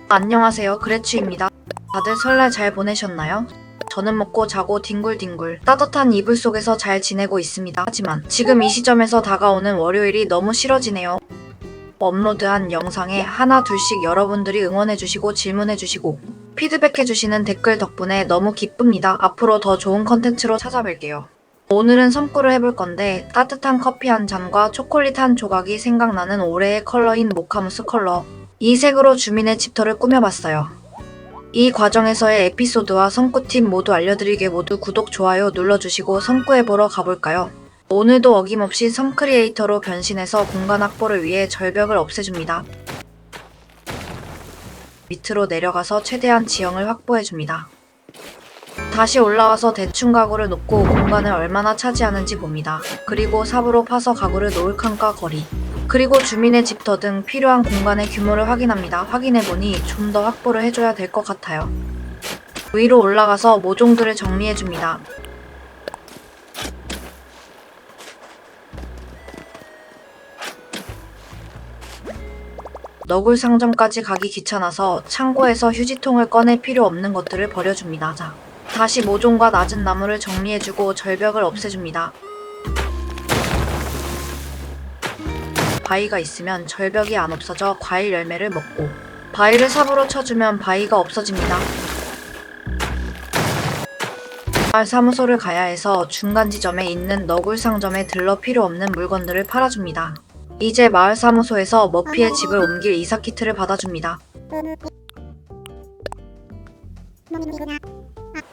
안녕하세요, 그레츠입니다. 다들 설날 잘 보내셨나요? 저는 먹고 자고 뒹굴뒹굴 따뜻한 이불 속에서 잘 지내고 있습니다. 하지만 지금 이 시점에서 다가오는 월요일이 너무 싫어지네요. 업로드한 영상에 하나 둘씩 여러분들이 응원해주시고 질문해주시고 피드백해주시는 댓글 덕분에 너무 기쁩니다. 앞으로 더 좋은 컨텐츠로 찾아뵐게요. 오늘은 섬꾸를 해볼 건데 따뜻한 커피 한 잔과 초콜릿 한 조각이 생각나는 올해의 컬러인 모카무스 컬러. 이 색으로 주민의 집터를 꾸며봤어요. 이 과정에서의 에피소드와 섬꾸팁 모두 알려드리게 모두 구독, 좋아요 눌러주시고 섬꾸해보러 가볼까요? 오늘도 어김없이 섬 크리에이터로 변신해서 공간 확보를 위해 절벽을 없애줍니다. 밑으로 내려가서 최대한 지형을 확보해줍니다. 다시 올라와서 대충 가구를 놓고 공간을 얼마나 차지하는지 봅니다. 그리고 삽으로 파서 가구를 놓을 칸과 거리, 그리고 주민의 집터 등 필요한 공간의 규모를 확인합니다. 확인해보니 좀 더 확보를 해줘야 될 것 같아요. 위로 올라가서 모종들을 정리해줍니다. 너굴 상점까지 가기 귀찮아서 창고에서 휴지통을 꺼내 필요 없는 것들을 버려줍니다. 자, 다시 모종과 낮은 나무를 정리해주고 절벽을 없애줍니다. 바위가 있으면 절벽이 안 없어져 과일 열매를 먹고, 바위를 삽으로 쳐주면 바위가 없어집니다. 마을 사무소를 가야 해서 중간 지점에 있는 너굴 상점에 들러 필요 없는 물건들을 팔아줍니다. 이제 마을 사무소에서 머피의 집을 옮길 이사 키트를 받아줍니다.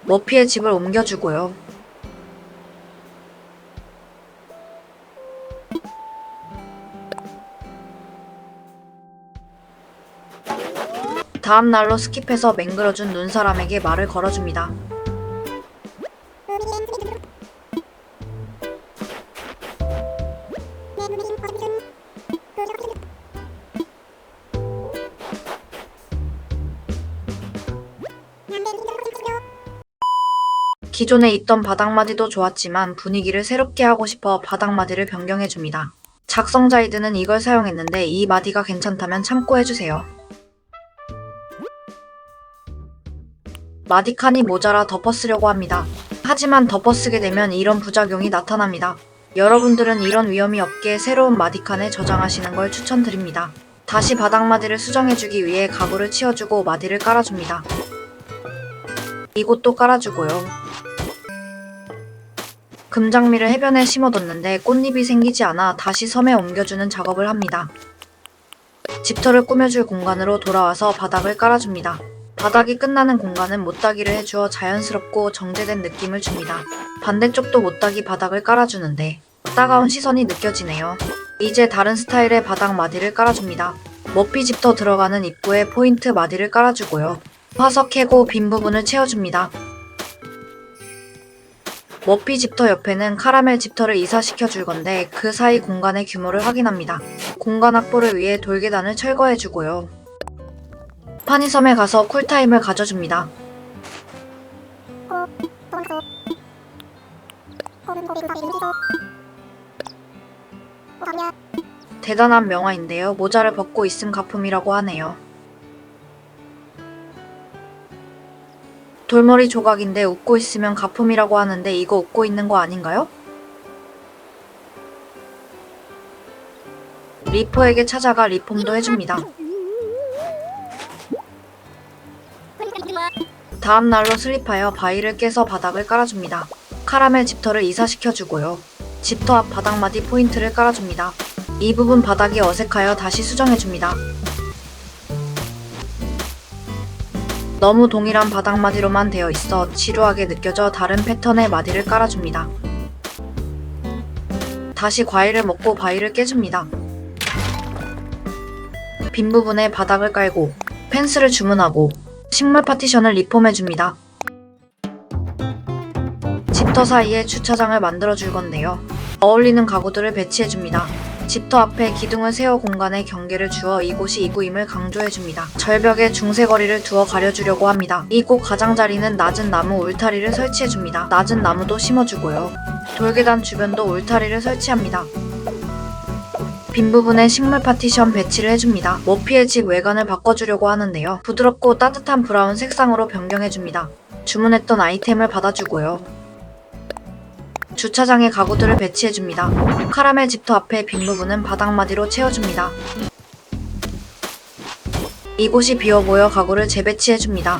머피의 집을 옮겨주고요. 다음 날로 스킵해서 맹글어준 눈사람에게 말을 걸어줍니다. 기존에 있던 바닥마디도 좋았지만 분위기를 새롭게 하고 싶어 바닥마디를 변경해줍니다. 작성자이드는 이걸 사용했는데 이 마디가 괜찮다면 참고해주세요. 마디칸이 모자라 덮어쓰려고 합니다. 하지만 덮어쓰게 되면 이런 부작용이 나타납니다. 여러분들은 이런 위험이 없게 새로운 마디칸에 저장하시는 걸 추천드립니다. 다시 바닥마디를 수정해주기 위해 가구를 치워주고 마디를 깔아줍니다. 이곳도 깔아주고요. 금장미를 해변에 심어뒀는데 꽃잎이 생기지 않아 다시 섬에 옮겨주는 작업을 합니다. 집터를 꾸며줄 공간으로 돌아와서 바닥을 깔아줍니다. 바닥이 끝나는 공간은 못따기를 해주어 자연스럽고 정제된 느낌을 줍니다. 반대쪽도 못따기 바닥을 깔아주는데 따가운 시선이 느껴지네요. 이제 다른 스타일의 바닥 마디를 깔아줍니다. 머피 집터 들어가는 입구에 포인트 마디를 깔아주고요. 화석 캐고 빈 부분을 채워줍니다. 머피 집터 옆에는 카라멜 집터를 이사시켜 줄 건데 그 사이 공간의 규모를 확인합니다. 공간 확보를 위해 돌계단을 철거해주고요. 파니섬에 가서 쿨타임을 가져줍니다. 대단한 명화인데요. 모자를 벗고 있음 가품이라고 하네요. 돌머리 조각인데 웃고 있으면 가품이라고 하는데 이거 웃고 있는 거 아닌가요? 리퍼에게 찾아가 리폼도 해줍니다. 다음 날로 슬립하여 바위를 깨서 바닥을 깔아줍니다. 카라멜 집터를 이사시켜주고요. 집터 앞 바닥마디 포인트를 깔아줍니다. 이 부분 바닥이 어색하여 다시 수정해줍니다. 너무 동일한 바닥마디로만 되어 있어 지루하게 느껴져 다른 패턴의 마디를 깔아줍니다. 다시 과일을 먹고 바위를 깨줍니다. 빈 부분에 바닥을 깔고 펜스를 주문하고 식물 파티션을 리폼해줍니다. 집터 사이에 주차장을 만들어줄 건데요. 어울리는 가구들을 배치해줍니다. 집터 앞에 기둥을 세워 공간에 경계를 주어 이곳이 입구임을 강조해줍니다. 절벽에 중세거리를 두어 가려주려고 합니다. 이곳 가장자리는 낮은 나무 울타리를 설치해줍니다. 낮은 나무도 심어주고요. 돌계단 주변도 울타리를 설치합니다. 빈 부분에 식물 파티션 배치를 해줍니다. 머피의 집 외관을 바꿔주려고 하는데요. 부드럽고 따뜻한 브라운 색상으로 변경해줍니다. 주문했던 아이템을 받아주고요. 주차장에 가구들을 배치해줍니다. 카라멜 집터 앞에 빈 부분은 바닥마디로 채워줍니다. 이곳이 비어보여 가구를 재배치해줍니다.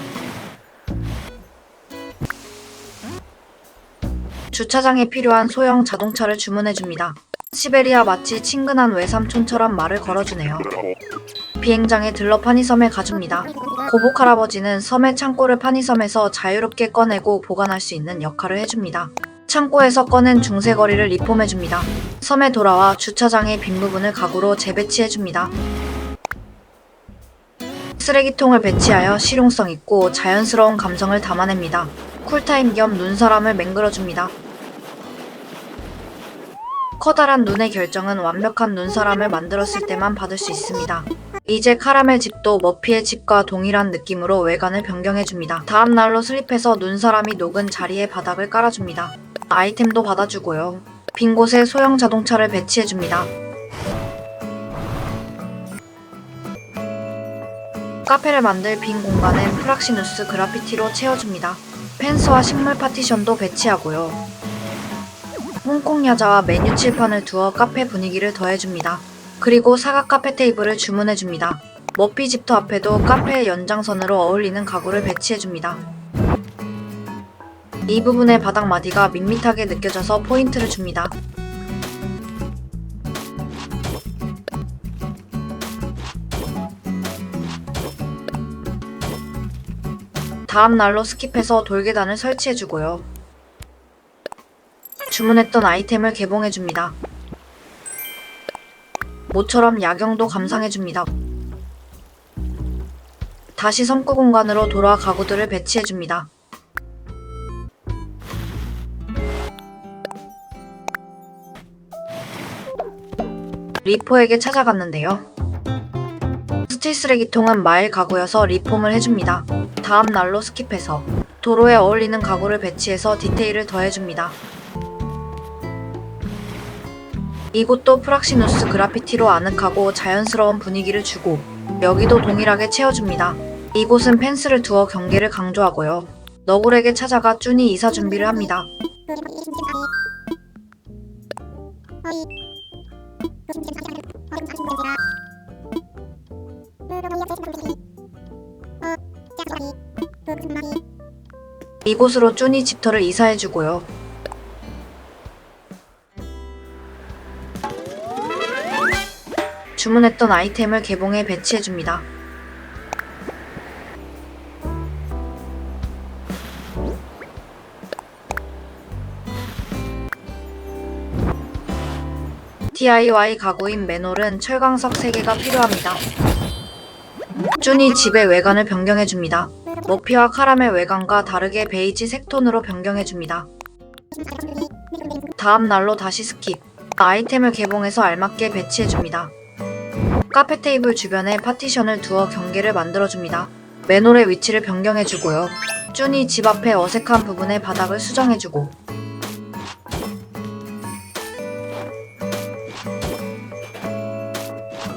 주차장에 필요한 소형 자동차를 주문해줍니다. 시베리아 마치 친근한 외삼촌처럼 말을 걸어주네요. 비행장에 들러 편의점에 가줍니다. 고복 할아버지는 섬의 창고를 편의점에서 자유롭게 꺼내고 보관할 수 있는 역할을 해줍니다. 창고에서 꺼낸 중세거리를 리폼해줍니다. 섬에 돌아와 주차장의 빈 부분을 가구로 재배치해줍니다. 쓰레기통을 배치하여 실용성 있고 자연스러운 감성을 담아냅니다. 쿨타임 겸 눈사람을 맹글어줍니다. 커다란 눈의 결정은 완벽한 눈사람을 만들었을 때만 받을 수 있습니다. 이제 카라멜 집도 머피의 집과 동일한 느낌으로 외관을 변경해줍니다. 다음 날로 슬립해서 눈사람이 녹은 자리에 바닥을 깔아줍니다. 아이템도 받아주고요. 빈 곳에 소형 자동차를 배치해줍니다. 카페를 만들 빈 공간엔 프락시누스 그라피티로 채워줍니다. 펜스와 식물 파티션도 배치하고요. 홍콩 여자와 메뉴 칠판을 두어 카페 분위기를 더해줍니다. 그리고 사각 카페 테이블을 주문해줍니다. 머피 집터 앞에도 카페의 연장선으로 어울리는 가구를 배치해줍니다. 이 부분의 바닥 마디가 밋밋하게 느껴져서 포인트를 줍니다. 다음 날로 스킵해서 돌계단을 설치해주고요. 주문했던 아이템을 개봉해줍니다. 모처럼 야경도 감상해줍니다. 다시 섬구 공간으로 돌아와 가구들을 배치해줍니다. 리포에게 찾아갔는데요. 스틸 쓰레기통은 마일 가구여서 리폼을 해줍니다. 다음 날로 스킵해서 도로에 어울리는 가구를 배치해서 디테일을 더해줍니다. 이곳도 프락시누스 그라피티로 아늑하고 자연스러운 분위기를 주고 여기도 동일하게 채워줍니다. 이곳은 펜스를 두어 경계를 강조하고요. 너굴에게 찾아가 쭈니 이사 준비를 합니다. 이곳으로 쭈니 집터를 이사해주고요. 주문했던 아이템을 개봉해 배치해줍니다. DIY 가구인 맨홀은 철광석 3개가 필요합니다. 쭈니 집의 외관을 변경해줍니다. 머피와 카라멜 외관과 다르게 베이지 색톤으로 변경해줍니다. 다음 날로 다시 스킵. 아이템을 개봉해서 알맞게 배치해줍니다. 카페 테이블 주변에 파티션을 두어 경계를 만들어줍니다. 맨홀의 위치를 변경해주고요. 쭈니 집 앞에 어색한 부분의 바닥을 수정해주고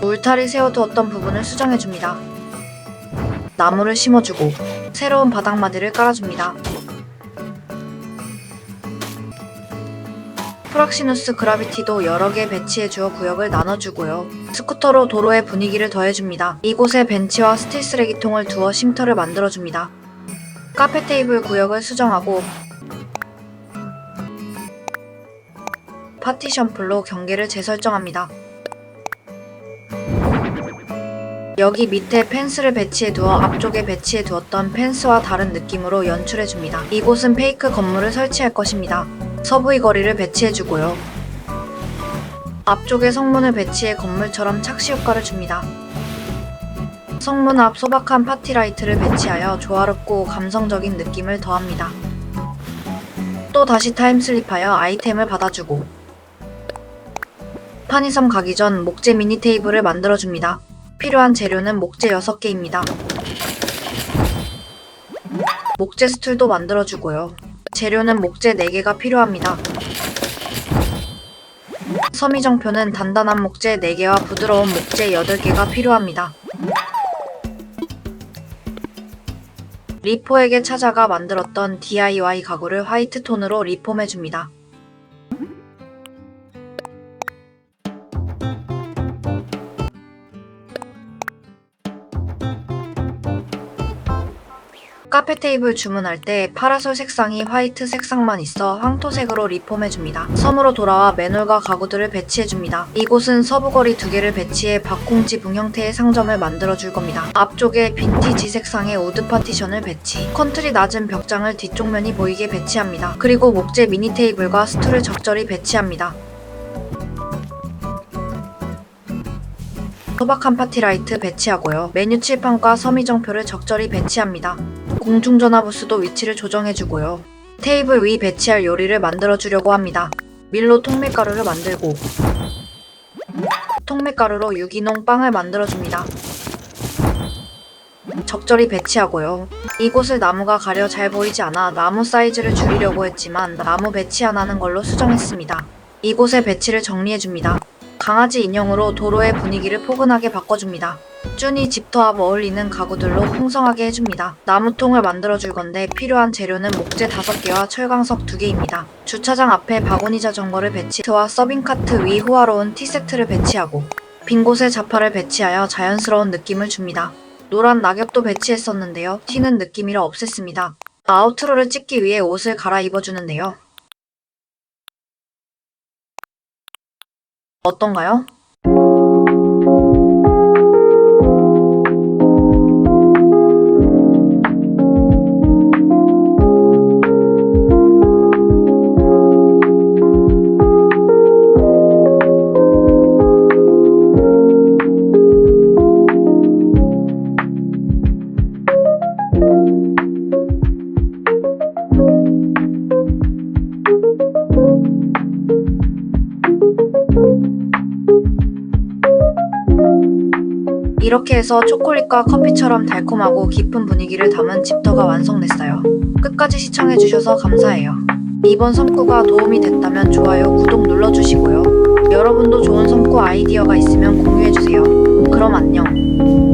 울타리 세워두었던 부분을 수정해줍니다. 나무를 심어주고 새로운 바닥마디를 깔아줍니다. 프락시누스 그라비티도 여러 개 배치해주어 구역을 나눠주고요. 스쿠터로 도로의 분위기를 더해줍니다. 이곳에 벤치와 스틸 쓰레기통을 두어 쉼터를 만들어줍니다. 카페 테이블 구역을 수정하고 파티션 풀로 경계를 재설정합니다. 여기 밑에 펜스를 배치해 두어 앞쪽에 배치해 두었던 펜스와 다른 느낌으로 연출해줍니다. 이곳은 페이크 건물을 설치할 것입니다. 서부의 거리를 배치해주고요. 앞쪽에 성문을 배치해 건물처럼 착시 효과를 줍니다. 성문 앞 소박한 파티라이트를 배치하여 조화롭고 감성적인 느낌을 더합니다. 또 다시 타임슬립하여 아이템을 받아주고 편의점 가기 전 목재 미니 테이블을 만들어줍니다. 필요한 재료는 목재 6개입니다. 목재 스툴도 만들어주고요. 재료는 목재 4개가 필요합니다. 서미정표는 단단한 목재 4개와 부드러운 목재 8개가 필요합니다. 리포에게 찾아가 만들었던 DIY 가구를 화이트 톤으로 리폼해줍니다. 카페 테이블 주문할 때 파라솔 색상이 화이트 색상만 있어 황토색으로 리폼해줍니다. 섬으로 돌아와 맨홀과 가구들을 배치해줍니다. 이곳은 서부거리 2개를 배치해 박콩지붕 형태의 상점을 만들어줄 겁니다. 앞쪽에 빈티지 색상의 우드 파티션을 배치, 컨트리 낮은 벽장을 뒤쪽 면이 보이게 배치합니다. 그리고 목재 미니 테이블과 스툴을 적절히 배치합니다. 소박한 파티라이트 배치하고요. 메뉴 칠판과 서미정표를 적절히 배치합니다. 공중전화 부스도 위치를 조정해주고요. 테이블 위 배치할 요리를 만들어주려고 합니다. 밀로 통밀가루를 만들고 통밀가루로 유기농 빵을 만들어줍니다. 적절히 배치하고요. 이곳을 나무가 가려 잘 보이지 않아 나무 사이즈를 줄이려고 했지만 나무 배치 안 하는 걸로 수정했습니다. 이곳의 배치를 정리해줍니다. 강아지 인형으로 도로의 분위기를 포근하게 바꿔줍니다. 쭈니 집터와 어울리는 가구들로 풍성하게 해줍니다. 나무통을 만들어줄 건데 필요한 재료는 목재 5개와 철광석 2개입니다. 주차장 앞에 바구니 자전거를 배치와 서빙카트 위 호화로운 티세트를 배치하고 빈 곳에 자파를 배치하여 자연스러운 느낌을 줍니다. 노란 낙엽도 배치했었는데요. 튀는 느낌이라 없앴습니다. 아우트로를 찍기 위해 옷을 갈아입어주는데요. 어떤가요? 이렇게 해서 초콜릿과 커피처럼 달콤하고 깊은 분위기를 담은 집터가 완성됐어요. 끝까지 시청해주셔서 감사해요. 이번 섬구가 도움이 됐다면 좋아요, 구독 눌러주시고요. 여러분도 좋은 섬구 아이디어가 있으면 공유해주세요. 그럼 안녕.